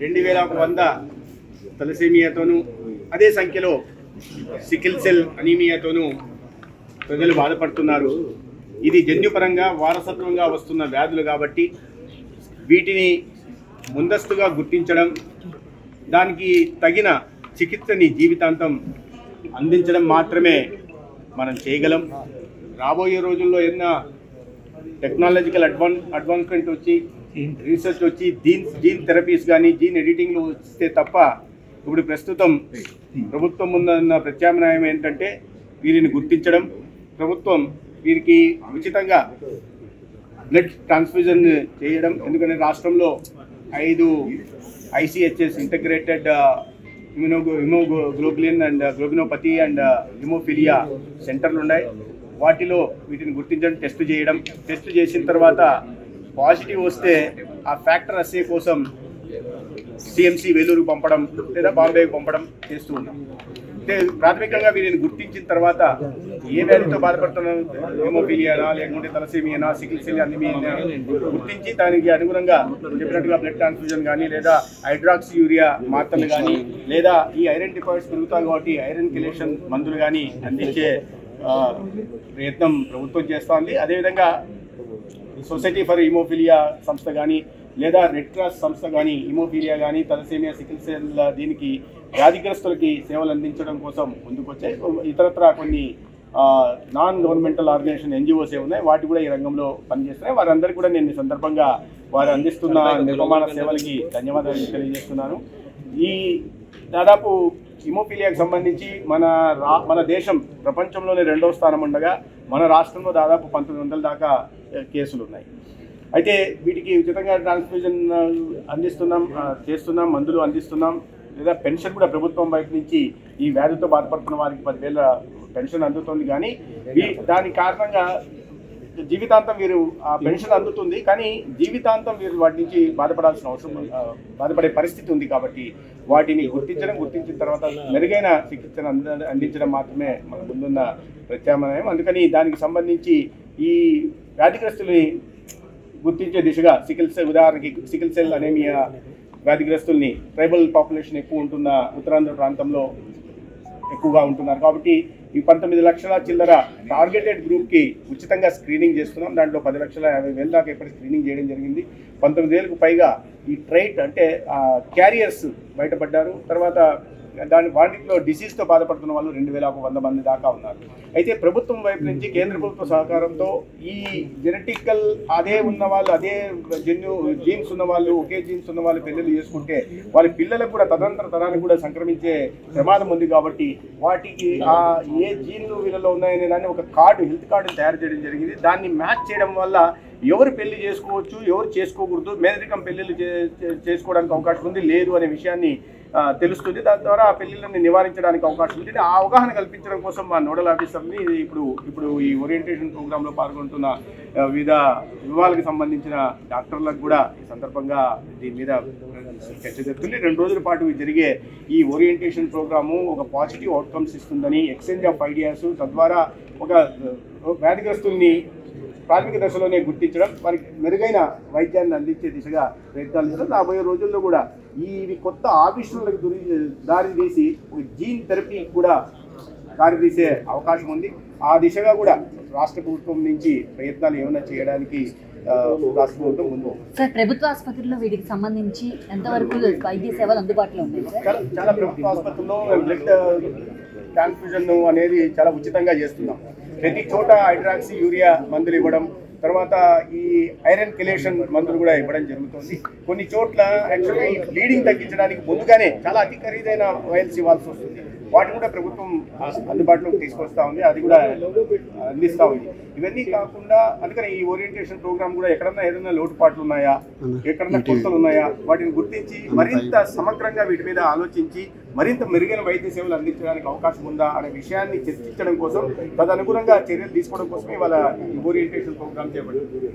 2100 తలసేమియాతోనూ అదే సంఖ్యలో sickle cell అనీమియాతోనూ ప్రజలు బాధపడుతున్నారు. ఇది జన్యుపరంగా వారసత్వంగా వస్తున్న వ్యాధులు కాబట్టి వీటిని ముందస్తుగా గుర్తించడం, దానికి తగిన చికిత్సని జీవితాంతం అందించడం మాత్రమే మనం చేయగలం. రాబోయే రోజుల్లో ఎన్నో టెక్నాలజికల్ అడ్వాన్స్మెంట్ వచ్చి రీసెర్చ్ వచ్చి జీన్ థెరపీస్ కానీ జీన్ ఎడిటింగ్లు వస్తే తప్ప ఇప్పుడు ప్రస్తుతం ప్రభుత్వం ముందున్న ప్రత్యామ్నాయం ఏంటంటే వీరిని గుర్తించడం. ప్రభుత్వం వీరికి ఉచితంగా బ్లడ్ ట్రాన్స్ఫ్యూజన్ చేయడం. ఎందుకంటే రాష్ట్రంలో 5 ICHS integrated haemoglobin and globinopathy and haemophilia సెంటర్లు ఉన్నాయి. వాటిలో వీటిని గుర్తించడం, టెస్ట్ చేసిన తర్వాత పాజిటివ్ వస్తే ఆ ఫ్యాక్టర్ అస్సే కోసం CMC వేలూరు పంపడం లేదా బాంబేకి పంపడం చేస్తూ ఉన్నాం. అంటే ప్రాథమికంగా వీరిని గుర్తించిన తర్వాత ఏ వ్యాధితో బాధపడుతున్న హెమోఫిలియానా లేకుంటే తలసేమియానా సికిల్ సెల్ అనీమియానా గుర్తించి దానికి అనుగుణంగా చెప్పినట్టుగా బ్లడ్ ట్రాన్స్ఫ్యూజన్ కానీ లేదా హైడ్రాక్సీ యూరియా మాత్రలు కానీ లేదా ఈ ఐరన్ డిపాజిట్స్ పెరుగుతాయి కాబట్టి ఐరన్ కిలేషన్ మందులు కానీ అందించే ప్రయత్నం ప్రభుత్వం చేస్తోంది. అదేవిధంగా సొసైటీ ఫర్ హిమోఫిలియా సంస్థ కానీ లేదా రెడ్ క్రాస్ సంస్థ కానీ హిమోఫిలియా కానీ తలసేమియా సికిల్ సెల్ దీనికి వ్యాధిగ్రస్తులకి సేవలు అందించడం కోసం ముందుకొచ్చాయి. ఇతరత్ర కొన్ని నాన్ గవర్నమెంటల్ ఆర్గనైజేషన్ NGOs ఉన్నాయి, వాటి కూడా ఈ రంగంలో పనిచేస్తున్నాయి. వారందరికీ కూడా నేను ఈ సందర్భంగా వారు అందిస్తున్న నిర్మాణ సేవలకి ధన్యవాదాలు తెలియజేస్తున్నాను. ఈ దాదాపు హిమోఫిలియాకి సంబంధించి మన దేశం ప్రపంచంలోనే 2వ స్థానం ఉండగా మన రాష్ట్రంలో దాదాపు 1900 దాకా కేసులు ఉన్నాయి. అయితే వీటికి ఉచితంగా ట్రాన్స్ఫ్యూజన్ చేస్తున్నాం, మందులు అందిస్తున్నాం, లేదా పెన్షన్ కూడా ప్రభుత్వం వైపు నుంచి ఈ వ్యాధితో బాధపడుతున్న వారికి 10,000 పెన్షన్ అందుతుంది. కానీ దాని కారణంగా జీవితాంతం వీరు ఆ పెన్షన్ అందుతుంది, కానీ జీవితాంతం వీరు వాటి నుంచి బాధపడే పరిస్థితి ఉంది. కాబట్టి వాటిని గుర్తించిన తర్వాత మెరుగైన చికిత్సను అందించడం మాత్రమే మన ముందున్న ప్రత్యామ్నాయం. అందుకని దానికి సంబంధించి ఈ వ్యాధిగ్రస్తుల్ని గుర్తించే దిశగా ఉదాహరణకి సికిల్ సెల్ అనీమియా వ్యాధిగ్రస్తుల్ని ట్రైబల్ పాపులేషన్ ఎక్కువ ఉంటున్న ఉత్తరాంధ్ర ప్రాంతంలో ఎక్కువగా ఉంటున్నారు. కాబట్టి ఈ 19 లక్షల చిల్లర టార్గెటెడ్ గ్రూప్కి ఉచితంగా స్క్రీనింగ్ చేస్తున్నాం. దాంట్లో 10,50,000 దాకా ఇప్పటికి స్క్రీనింగ్ చేయడం జరిగింది. 19,000కు పైగా ఈ ట్రైట్ అంటే క్యారియర్స్ బయటపడ్డారు. తర్వాత వాటిలో డిసీజ్తో బాధపడుతున్న వాళ్ళు 2,100 మంది దాకా ఉన్నారు. అయితే ప్రభుత్వం వైపు నుంచి కేంద్ర ప్రభుత్వ సహకారంతో ఈ జెనెటికల్ అదే ఉన్న వాళ్ళు, అదే జీన్స్ ఉన్న వాళ్ళు, ఒకే జీన్స్ ఉన్న వాళ్ళు పెళ్ళిళ్ళు చేసుకుంటే వాళ్ళ పిల్లలకు కూడా తదనంతర తరానికి కూడా సంక్రమించే ప్రమాదం ఉంది. కాబట్టి వాటికి ఏ జీన్లు వీళ్ళలో ఉన్నాయనే దాన్ని ఒక హెల్త్ కార్డుని తయారు చేయడం జరిగింది. దాన్ని మ్యాచ్ చేయడం వల్ల ఎవరు పెళ్లి చేసుకోవచ్చు, ఎవరు చేసుకోకూడదు, మేనరికం పెళ్లిళ్ళు చేసుకోవడానికి అవకాశం ఉంది లేదు అనే విషయాన్ని తెలుస్తుంది. దాని ద్వారా ఆ పెళ్లిళ్ళని నివారించడానికి అవకాశం ఉంది. ఆ అవగాహన కల్పించడం కోసం మా నోడల్ ఆఫీసర్ని ఇప్పుడు ఈ ఓరియంటేషన్ ప్రోగ్రాంలో పాల్గొంటున్న వివిధ విభాగాలకు సంబంధించిన డాక్టర్లకు కూడా ఈ సందర్భంగా దీని మీద చర్చ జరుగుతుంది. 2 రోజుల పాటు జరిగే ఈ ఓరియంటేషన్ ప్రోగ్రాము ఒక పాజిటివ్ అవుట్కమ్స్ ఇస్తుందని, ఎక్స్చేంజ్ ఆఫ్ ఐడియాస్, తద్వారా ఒక వ్యాధిగ్రస్తుల్ని ప్రాథమిక దశలోనే గుర్తించడం, వారికి మెరుగైన వైద్యాన్ని అందించే దిశగా ప్రయత్నాలు చేస్తారు. రాబోయే రోజుల్లో కూడా ఇవి కొత్త ఆవిష్కరణలకు దారితీసి ఒక జీన్ థెరపీ కూడా దారితీసే అవకాశం ఉంది. ఆ దిశగా కూడా రాష్ట్ర ప్రభుత్వం నుంచి ప్రయత్నాలు ఏమైనా చేయడానికి రాష్ట్ర ప్రభుత్వం ముందు. సార్, ప్రభుత్వ ఆసుపత్రుల్లో వీటికి సంబంధించి ఎంతవరకు వైద్య సేవలు అందుబాటులో ఉన్నాయి? చాలా ప్రభుత్వ ఆసుపత్రుల్లో బ్లడ్ ట్రాన్స్ఫ్యూజన్ అనేది చాలా ఉచితంగా చేస్తున్నాం. ప్రతి చోట హైడ్రాక్సీ యూరియా మందులు ఇవ్వడం, తర్వాత ఈ ఐరన్ కిలేషన్ మందులు కూడా ఇవ్వడం జరుగుతుంది. కొన్ని చోట్ల యాక్చువల్గా ఈ బ్లీడింగ్ తగ్గించడానికి ముందుగానే చాలా అతి ఖరీదైన వైల్స్ ఇవ్వాల్సి వస్తుంది. వాటిని కూడా ప్రభుత్వం అందుబాటులోకి తీసుకొస్తా ఉంది, అది కూడా అందిస్తూ ఉంది. ఇవన్నీ కాకుండా అందుకని ఈ ఓరియంటేషన్ ప్రోగ్రామ్ కూడా ఎక్కడన్నా ఏదైనా లోటుపాట్లు ఉన్నాయా, ఎక్కడన్నా కొరతలు ఉన్నాయా, వాటిని గుర్తించి మరింత సమగ్రంగా వీటి మీద ఆలోచించి మరింత మెరుగైన వైద్య సేవలు అందించడానికి అవకాశం ఉందా అనే విషయాన్ని చర్చించడం కోసం, తదనుగుణంగా చర్యలు తీసుకోవడం కోసమే ఇవాళ ఈ ఓరియంటేషన్ ప్రోగ్రామ్ చేపట్టింది.